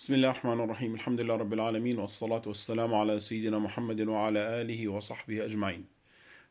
بسم الله الرحمن الرحيم الحمد لله رب العالمين والصلاة والسلام على سيدنا محمد وعلى آله وصحبه أجمعين.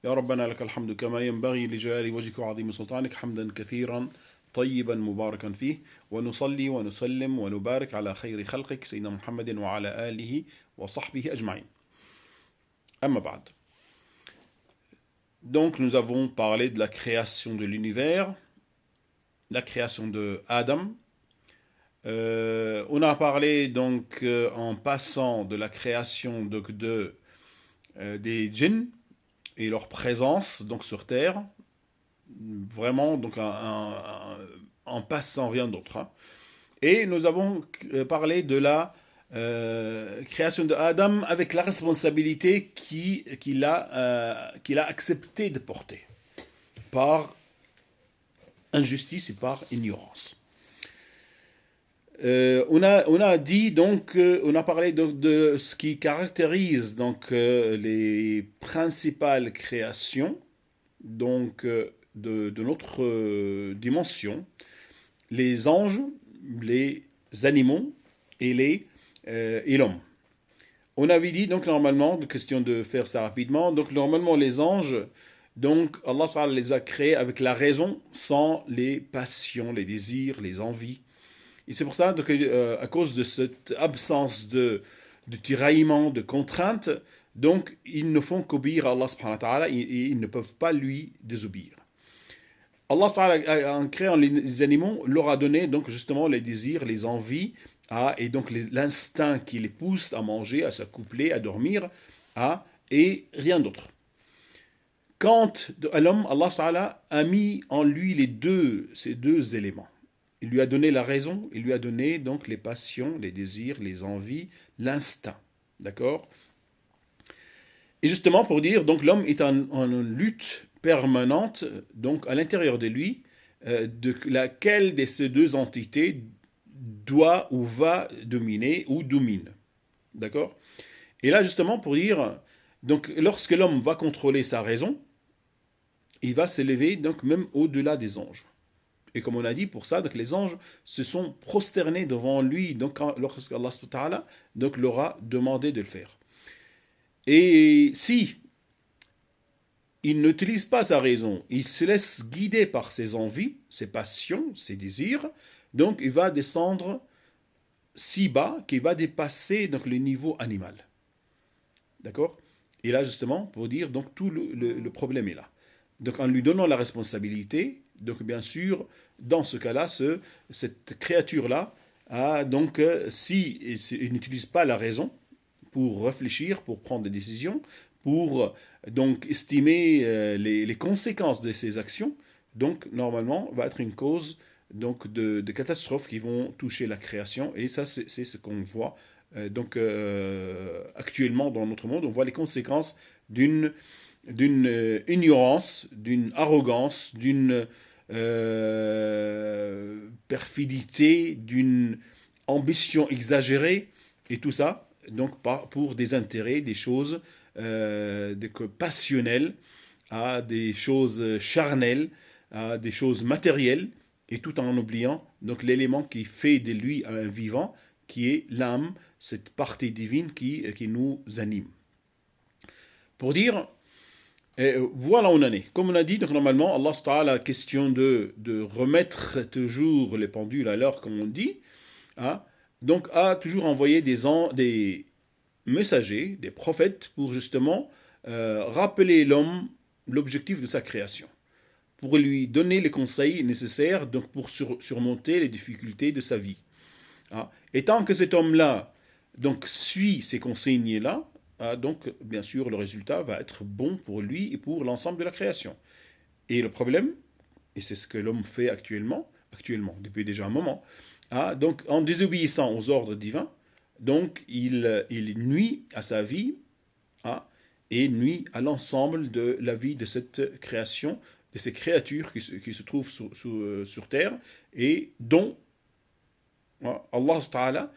يا ربنا لك الحمد كما ينبغي لجلال وجهك وعظيم سلطانك حمدا كثيرا طيبا مباركا فيه، ونصلي ونسلم ونبارك على خير خلقك سيدنا محمد وعلى آله وصحبه أجمعين. أما بعد. Donc nous avons parlé de la création de l'univers, la création de Adam. On a parlé donc en passant de la création des djinns et leur présence donc sur Terre, vraiment donc en passant rien d'autre. Hein. Et nous avons parlé de la création de Adam avec la responsabilité qu'il a accepté de porter par injustice et par ignorance. On a dit donc, on a parlé de ce qui caractérise donc les principales créations donc de notre dimension, les anges, les animaux et l'homme. On avait dit donc normalement, question de faire ça rapidement, donc normalement les anges, donc Allah les a créés avec la raison, sans les passions, les désirs, les envies. Et c'est pour ça que, à cause de cette absence de tiraillement, de contraintes, donc ils ne font qu'obéir à Allah subhanahu wa ta'ala et ils ne peuvent pas lui désobéir. Allah subhanahu wa ta'ala, en créant les animaux, leur a donné donc justement les désirs, les envies, et donc l'instinct qui les pousse à manger, à s'accoupler, à dormir, et rien d'autre. Quant à l'homme, Allah subhanahu wa ta'ala a mis en lui ces deux éléments. Il lui a donné la raison, il lui a donné donc les passions, les désirs, les envies, l'instinct. D'accord? Et justement pour dire, donc l'homme est en lutte permanente, donc à l'intérieur de lui, de laquelle de ces deux entités doit ou va dominer ou domine. D'accord? Et là justement pour dire, donc lorsque l'homme va contrôler sa raison, il va s'élever donc même au-delà des anges. Et comme on a dit, pour ça, donc les anges se sont prosternés devant lui donc lorsqu'Allah donc leur a demandé de le faire. Et si il n'utilise pas sa raison, il se laisse guider par ses envies, ses passions, ses désirs, donc il va descendre si bas qu'il va dépasser donc le niveau animal. D'accord? Et là justement, pour dire, donc tout le problème est là. Donc en lui donnant la responsabilité, donc bien sûr, dans ce cas-là, cette créature-là, donc si il n'utilise pas la raison pour réfléchir, pour prendre des décisions, pour donc estimer les conséquences de ses actions, donc normalement va être une cause donc de catastrophes qui vont toucher la création. Et ça, c'est ce qu'on voit donc actuellement dans notre monde. On voit les conséquences d'une ignorance, d'une arrogance, d'une perfidité, d'une ambition exagérée, et tout ça, donc pour des intérêts, des choses passionnelles, à des choses charnelles, à des choses matérielles, et tout en oubliant donc l'élément qui fait de lui un vivant, qui est l'âme, cette partie divine qui nous anime. Pour dire, et voilà où on en est. Comme on a dit, donc normalement, Allah Ta'ala a question de remettre toujours les pendules à l'heure, comme on dit, donc a toujours envoyé des messagers, des prophètes, pour justement rappeler l'homme l'objectif de sa création, pour lui donner les conseils nécessaires donc pour surmonter les difficultés de sa vie. Et tant que cet homme-là donc suit ces consignes-là, donc bien sûr le résultat va être bon pour lui et pour l'ensemble de la création. Et le problème, et c'est ce que l'homme fait actuellement depuis déjà un moment, donc en désobéissant aux ordres divins, donc il nuit à sa vie et nuit à l'ensemble de la vie de cette création, de ces créatures qui se trouvent sur terre et dont Allah Ta'ala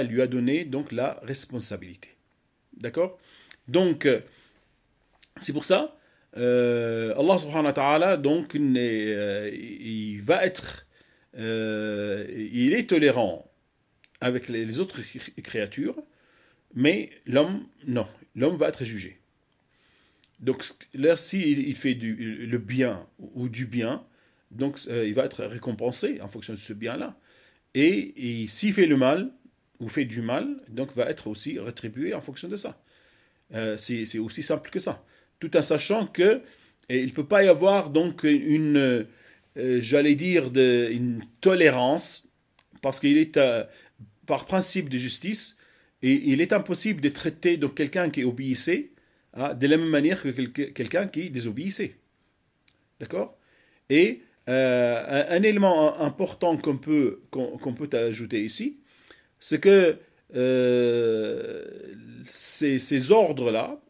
lui a donné donc la responsabilité. D'accord? Donc, c'est pour ça, Allah subhanahu wa ta'ala, donc, il va être, il est tolérant avec les autres créatures, mais l'homme, non. L'homme va être jugé. Donc là, s'il fait le bien ou du bien, donc il va être récompensé en fonction de ce bien-là. Et s'il fait le mal ou fait du mal, donc va être aussi rétribué en fonction de ça. C'est aussi simple que ça. Tout en sachant que il ne peut pas y avoir donc j'allais dire, une tolérance, parce qu'il est par principe de justice, et il est impossible de traiter donc quelqu'un qui obéissait de la même manière que quelqu'un qui désobéissait. D'accord? Et un élément important qu'on peut ajouter ici, c'est que ces ordres-là,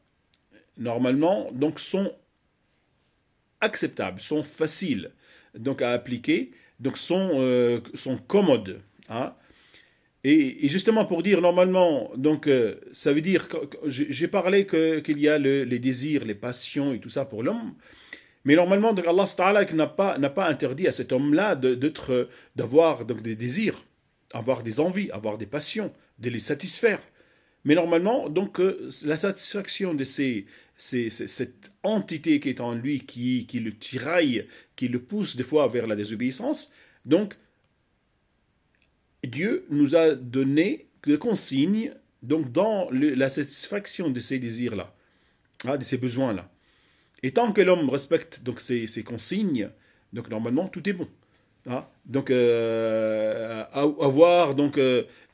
normalement, donc, sont acceptables, sont faciles donc, à appliquer, donc sont commodes. Hein. Et justement pour dire normalement, donc ça veut dire que j'ai parlé qu'il y a les désirs, les passions et tout ça pour l'homme, mais normalement donc Allah Ta'ala n'a pas interdit à cet homme-là d'avoir donc des désirs, avoir des envies, avoir des passions, de les satisfaire. Mais normalement donc la satisfaction de cette entité qui est en lui, qui le tiraille, qui le pousse des fois vers la désobéissance, donc Dieu nous a donné des consignes donc dans la satisfaction de ces désirs-là, de ces besoins-là. Et tant que l'homme respecte donc ces consignes, donc normalement tout est bon. Donc avoir donc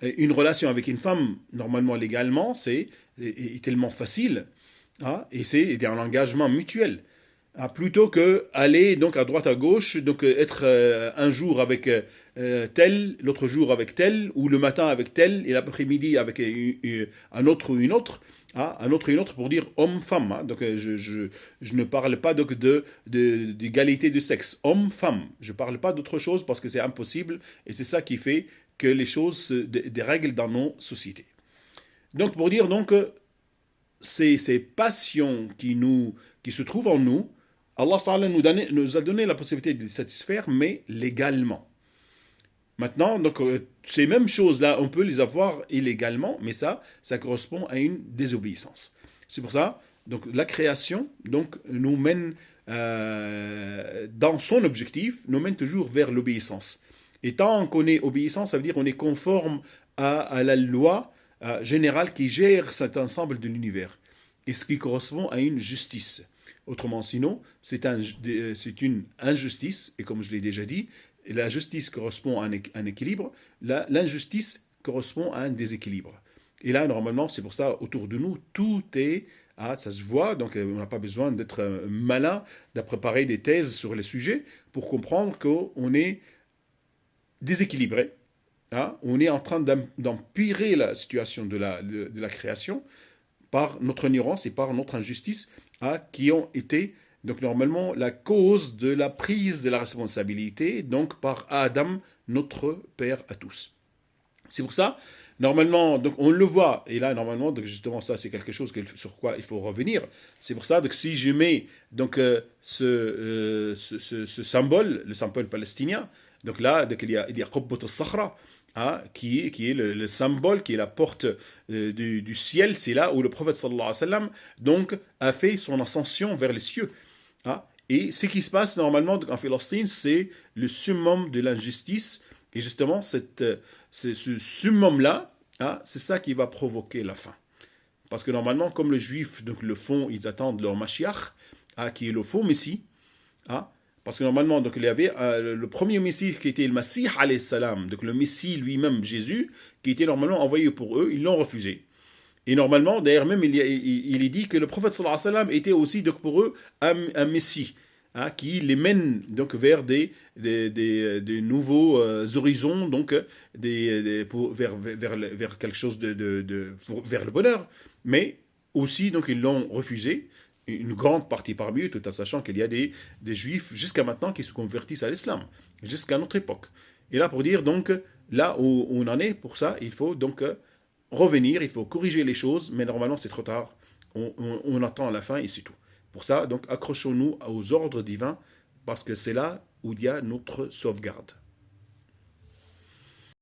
une relation avec une femme normalement légalement est tellement facile, et c'est un engagement mutuel. Plutôt que aller donc à droite à gauche, donc être un jour avec tel, l'autre jour avec tel, ou le matin avec tel, et l'après-midi avec un autre ou une autre, un autre et une autre pour dire homme-femme. Donc je ne parle pas donc d'égalité de sexe, homme-femme. Je ne parle pas d'autre chose parce que c'est impossible, et c'est ça qui fait que les choses se dérèglent dans nos sociétés. Donc pour dire donc ces passions qui se trouvent en nous, Allah Ta'ala nous a donné la possibilité de les satisfaire, mais légalement. Maintenant, donc, ces mêmes choses-là, on peut les avoir illégalement, mais ça correspond à une désobéissance. C'est pour ça, donc, la création donc, nous mène, dans son objectif, nous mène toujours vers l'obéissance. Et tant qu'on est obéissant, ça veut dire qu'on est conforme à la loi générale qui gère cet ensemble de l'univers. Et ce qui correspond à une justice. Autrement, sinon, c'est une injustice, et comme je l'ai déjà dit, la justice correspond à un équilibre, l'injustice correspond à un déséquilibre. Et là, normalement, c'est pour ça, autour de nous, tout est, ça se voit, donc on n'a pas besoin d'être malin, de préparer des thèses sur les sujets pour comprendre qu'on est déséquilibré. On est en train d'empirer la situation de la création par notre ignorance et par notre injustice, qui ont été donc normalement la cause de la prise de la responsabilité donc par Adam, notre père à tous. C'est pour ça, normalement, donc on le voit, et là normalement, donc justement ça c'est quelque chose sur quoi il faut revenir. C'est pour ça que si je mets donc ce symbole, le symbole palestinien, donc là donc il y a Qubbat al-Sakhra, qui est le symbole, qui est la porte du ciel. C'est là où le prophète sallallahu alayhi wa sallam donc, a fait son ascension vers les cieux. Et ce qui se passe normalement en Palestine, c'est le summum de l'injustice. Et justement, ce summum-là, c'est ça qui va provoquer la fin. Parce que normalement, comme les Juifs donc, le font, ils attendent leur Mashiach, qui est le faux Messie. Parce que normalement, donc, il y avait le premier Messie qui était le Masih alayhi salam, donc le Messie lui-même, Jésus, qui était normalement envoyé pour eux, ils l'ont refusé. Et normalement, d'ailleurs même, il est dit que le prophète sallallahu alayhi wa sallam était aussi donc, pour eux un Messie, qui les mène donc, vers des nouveaux horizons, donc, vers quelque chose vers le bonheur. Mais aussi, donc, ils l'ont refusé. Une grande partie parmi eux, tout en sachant qu'il y a des juifs jusqu'à maintenant qui se convertissent à l'islam, jusqu'à notre époque. Et là, pour dire donc, là où on en est, pour ça, il faut donc revenir, il faut corriger les choses, mais normalement c'est trop tard. On attend à la fin et c'est tout. Pour ça, donc accrochons-nous aux ordres divins, parce que c'est là où il y a notre sauvegarde.